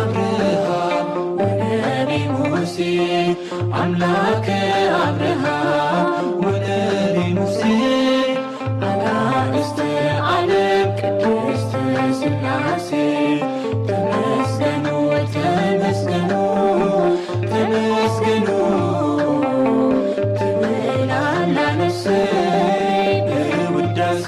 أبراهام ونبي موسى أملاك أبراهام ونبي موسى أنا استعلم قدست سلاسي تمسكنوا تمسكنوا تمسكنوا تبل على نفسي بوداس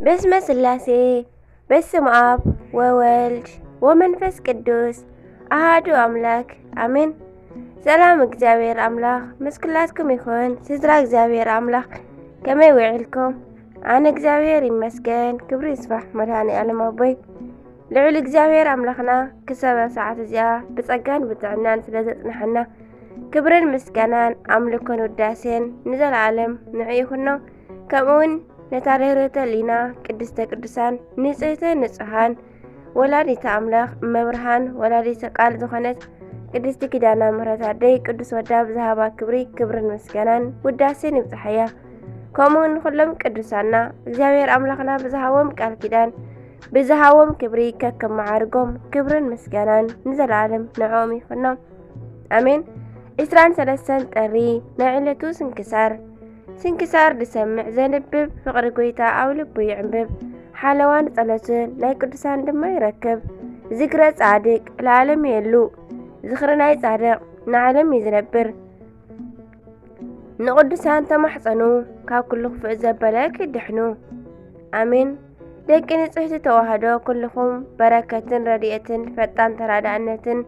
بسم سلاسي بسم آب وولد ومنفس قدوس أحد أملاك آمين سلام እግዚአብሔር አምላክ ምስክላትኩም ይሁን ስድራ እግዚአብሔር አምላክ ከመ ይውዕልኩም አነ እግዚአብሔር ይመስገን ክብሪ ይስፋሕ መድኃኔ ዓለም አቦይ ልዑል እግዚአብሔር አምላክና ክሰበ ሰዓት እዚኣ ብጸጋን ብጥዕናን ስለዘጽንሐና ክብርን ምስጋናን አምልኮን ውዳሴን ንዘለዓለም ንዕይ ይኹኖ ከምኡውን ነታርህርተ ሊና ቅድስተ ቅዱሳን ንጽሕተ ንጹሓን ወላዲተ አምላክ መብርሃን ወላዲተ ቃል ዝኾነት ቅድስቲ ኪዳነ ምሕረት አደይ ቅዱስ ወዳ ብዝሃባ ክብሪ ክብርን ምስጋናን ውዳሴን ይብጽሐያ ከምኡውን ኩሎም ቅዱሳና እግዚአብሔር አምላክና ብዝሃቦም ቃል ኪዳን ብዝሃቦም ክብሪ ከከም መዓርጎም ክብርን ምስጋናን ንዘለዓለም ንዕኦም ይኹኖም አሜን 23 ጥሪ ናይ ዕለቱ ስንክሳር ድሰምዕ ዘንብብ ፍቅሪ ጎይታ ኣብ ልቡ ይዕንብብ ሓለዋን ጸሎትን ናይ ቅዱሳን ድማ ይረክብ ዝክረ ጻድቅ ለዓለም የሉ ዝኽሪ ናይ ጻድቅ ንዓለም ይዝነብር ንቅዱሳን ተማሕፀኑ ካብ ኩሉ ክፍእ ዘበለ ክድሕኑ አሜን ደቂ ንጽሕቲ ተዋህዶ ኩልኹም በረከትን ረድኤትን ፈጣን ተራዳእነትን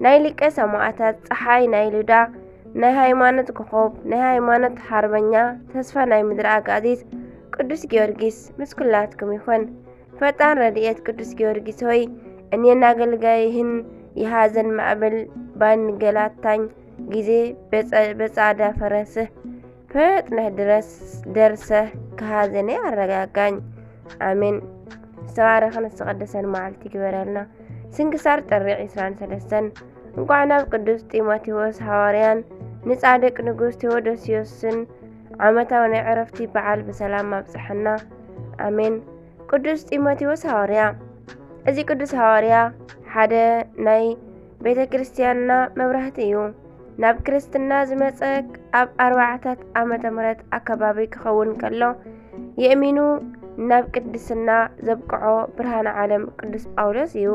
ናይ ሊቀ ሰማዕታት ፀሓይ ናይ ሉዳ ናይ ሃይማኖት ኮኸብ ናይ ሃይማኖት ሃርበኛ ተስፋ ናይ ምድሪ አጋዚት ቅዱስ ጊዮርጊስ ምስኩላትኩም ይኹን ፈጣን ረድኤት ቅዱስ ጊዮርጊስ ሆይ እኔና አገልጋይህን የሐዘን ማዕበል ባንገላታኝ ጊዜ በጻዳ ፈረስህ ፈጥነህ ድረስ ደርሰህ ከሐዘኔ አረጋጋኝ አሜን ዝተባረኸን ዝተቀደሰን መዓልቲ ይግበረልና ስንክሳር ጥሪ 23 እንኳዕ ናብ ቅዱስ ጢሞቴዎስ ሐዋርያን ንጻድቅ ንጉስ ቴዎዶስዮስን ዓመታዊ ናይ ዕረፍቲ በዓል በሰላም ማብጽሐና አሜን ቅዱስ ጢሞቴዎስ ሐዋርያ እዚ ቅዱስ ሐዋርያ ሓደ ናይ ቤተ ክርስቲያንና መብራህቲ እዩ ናብ ክርስትና ዝመጸ ኣብ 4 ዓመተ ምህረት አካባቢ ክኸውን ከሎ የእሚኑ ናብ ቅድስና ዘብቅዖ ብርሃነ ዓለም ቅዱስ ጳውሎስ እዩ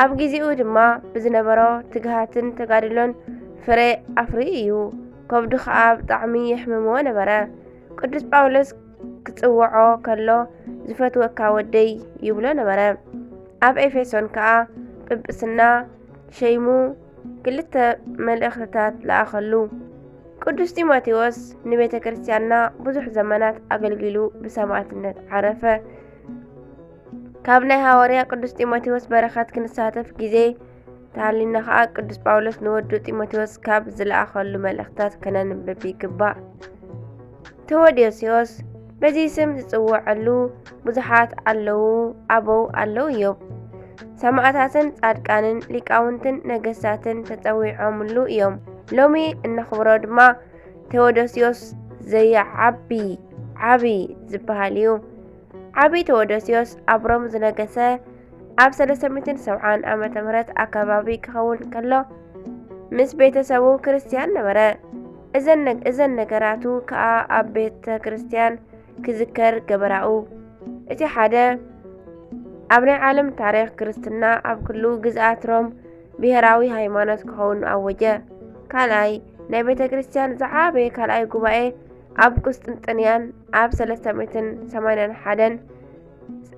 ኣብ ጊዜኡ ድማ ብዝነበሮ ትግሃትን ተጋድሎን ፍሬ አፍሪ እዩ ከብዱ ከዓ ብጣዕሚ ይሕምምዎ ነበረ ቅዱስ ጳውሎስ ክጽውዖ ከሎ ዝፈትወካ ወደይ ይብሎ ነበረ ኣብ ኤፌሶን ከዓ ጵጵስና ሸይሙ ክልተ መልእኽትታት ለኣኸሉ ቅዱስ ጢሞቴዎስ ንቤተ ክርስቲያንና ብዙሕ ዘመናት አገልግሉ ብሰማዕትነት ዓረፈ ካብ ናይ ሐዋርያ ቅዱስ ጢሞቴዎስ በረኸት ክንሳተፍ ጊዜ ታሊና ከዓ ቅዱስ ጳውሎስ ንወዱ ጢሞቴዎስ ካብ ዝለኣኸሉ መልእኽታት ከነንብብ ይግባእ ቴዎዶስዮስ በዚ ስም ዝጽውዐሉ ብዙሓት ኣለዉ ኣበው ኣለዉ እዮም ሰማዕታትን ጻድቃንን ሊቃውንትን ነገሥታትን ተጸዊዖምሉ እዮም ሎሚ እነኽብሮ ድማ ቴዎዶስዮስ ዓቢ ዝበሃል እዩ ዓቢ ቴዎዶስዮስ ኣብ ሮም ዝነገሰ ኣብ 370 ዓመተ ምህረት አካባቢ ክኸውን ከሎ ምስ ቤተሰቡ ክርስቲያን ነበረ እዘን ነገራቱ ከዓ ኣብ ቤተ ክርስቲያን ክዝከር ገበራኡ እቲ ሓደ ኣብ ናይ ዓለም ታሪኽ ክርስትና ኣብ ኩሉ ግዝኣት ሮም ብሄራዊ ሃይማኖት ክኸውን ኣወጀ ካልኣይ ናይ ቤተ ክርስቲያን ዝዓበየ ካልኣይ ጉባኤ ኣብ ቁስጥንጥንያን ኣብ 381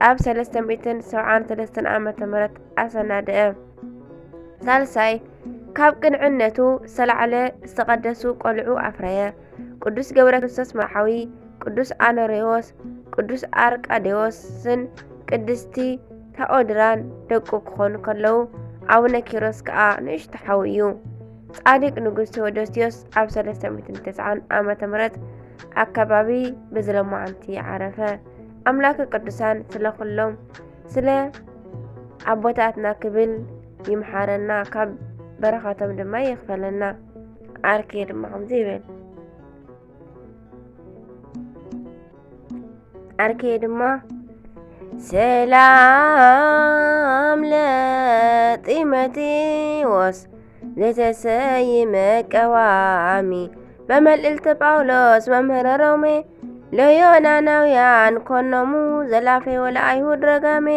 ኣብ 373 ዓመተ ምህረት ኣሰናድአ ሳልሳይ ካብ ቅንዕነቱ ዝተላዕለ ዝተቀደሱ ቆልዑ ኣፍረየ ቅዱስ ገብረ ክርስቶስ መርሓዊ ቅዱስ አኖሬዎስ ቅዱስ አርቃዴዎስን ቅድስቲ ታኦድራን ደቁ ክኾኑ ከለዉ አቡነ ኪሮስ ከዓ ንእሽቶ ሓዊ እዩ ጻድቅ ንጉስ ቴዎዶስዮስ ኣብ 390 ዓመተ ምህረት አካባቢ ብዝለማዓንቲ ዓረፈ አምላክ ቅዱሳን ስለኹሎም ስለ አቦታትና ክብል ይምሓረና ካብ በረኻቶም ድማ ይኽፈለና አርኬ ድማ ከምዚ ይብል ዓርኬ ድማ ሰላም ለጢሞቴዎስ ዘተሰይመ ቀዋሚ በመልእልቲ ጳውሎስ መምህረ ሮሜ ለዮናናውያን ኮኖሙ ዘላፈይ ወለአይሁድ ረጋሜ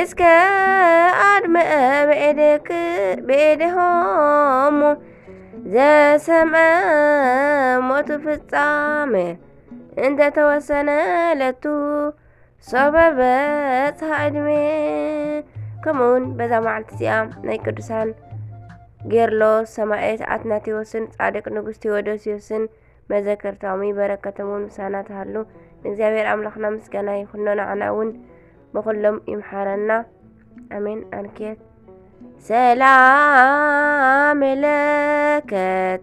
እስከ አድመአ ብኤድሆሙ ዘሰምዐ ሞቱ ፍጻሜ እንተ ተወሰነ ለቱ ሶበበ በጽሐ ዕድሜ። ከምኡውን በዛ መዓልቲ እዚኣ ናይ ቅዱሳን ጌርሎስ ሰማዕት አትናቴዎስን ጻድቅ ንጉስ ቴዎዶስዮስን መዘከርታዊ በረከቶምን ምሳና ተሃሉ። ንእግዚአብሔር አምላኽና ምስጋና ይኹን፣ ንዓና እውን ብኩሎም ይምሓረና አሜን። አንኬት ሰላም ለከ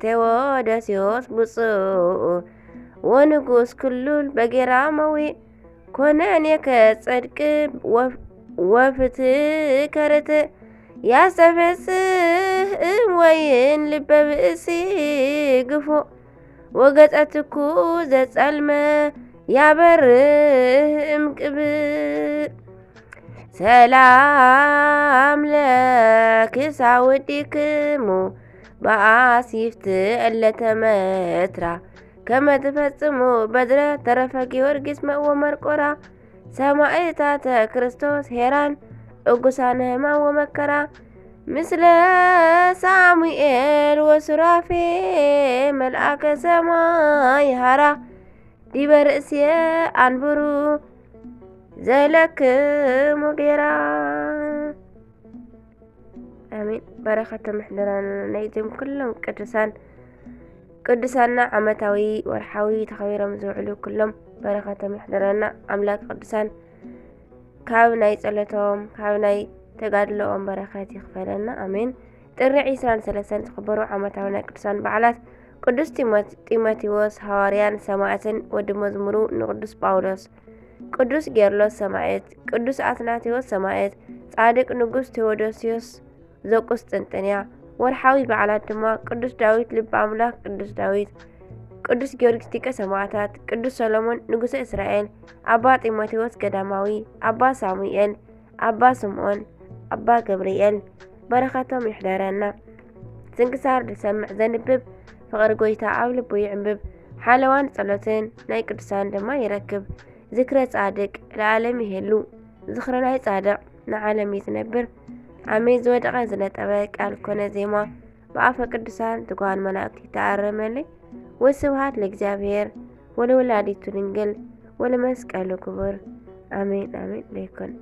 ቴዎዶስዮስ ብፁዕ ወንጉስ ክሉል በጌራማዊ ኮነኔከ ጽድቅ ወፍትሕ ከርትዕ ያስተፈስህ ወይን ልበ ብእሲ ግፉእ ወገጸትኩ ዘጸልመ ያበርህ እምቅብእ ሰላም ለክሳውዲክሙ በአሲፍት ዕለተ መትራ ከመ ትፈጽሙ በድረ ተረፈ ጊዮርጊስ መእወ መርቆራ ሰማዕታተ ክርስቶስ ሄራን እጉሳነ ሕማም ወመከራ ምስለ ሳሙኤል ወሱራፌ መልአከ ሰማይ ሃራ ዲበ ርእስየ አንብሩ ዘለክሙ ጌራ አሜን። በረከተ ምሕደራን ናይቶም ኩሎም ቅዱሳና ዓመታዊ ወርሓዊ ተኸቢሮም ዝውዕሉ ኩሎም በረከተ ምሕደራና አምላክ ቅዱሳን ካብ ናይ ጸሎቶም ካብ ናይ ተጋድሎኦም በረከት ይኽፈለና አሜን። ጥሪ 23 ዝኽበሩ ዓመታዊ ናይ ቅዱሳን በዓላት ቅዱስ ጢሞቴዎስ ሐዋርያን ሰማዕትን ወዲ መዝሙሩ ንቅዱስ ጳውሎስ፣ ቅዱስ ጌርሎስ ሰማዕት፣ ቅዱስ አትናቴዎስ ሰማዕት፣ ጻድቅ ንጉስ ቴዎዶስዮስ ዘቁስጥንጥንያ። ወርሓዊ በዓላት ድማ ቅዱስ ዳዊት ልበ አምላክ፣ ቅዱስ ዳዊት፣ ቅዱስ ጊዮርጊስ ሊቀ ሰማዕታት፣ ቅዱስ ሰሎሞን ንጉሰ እስራኤል፣ አባ ጢሞቴዎስ ገዳማዊ፣ አባ ሳሙኤል፣ አባ ስምዖን፣ አባ ገብርኤል በረከቶም ይሕደረና። ስንክሳር ዝሰምዕ ዘንብብ ፍቅሪ ጎይታ ኣብ ልቡ ይዕንብብ። ሓለዋን ጸሎትን ናይ ቅዱሳን ድማ ይረክብ። ዝክረ ጻድቅ ለዓለም ይሄሉ፣ ዝክረ ናይ ጻድቅ ንዓለም ይዝነብር። አሜን። ዝወደቀ ዝነጠበ ቃል ኮነ ዜማ በአፈ ቅዱሳን ትጓን መላእክት ይተአረመልኝ። ወስብሐት ለእግዚአብሔር ወለወላዲቱ ድንግል ወለመስቀሉ ክቡር አሜን አሜን ለይኩን።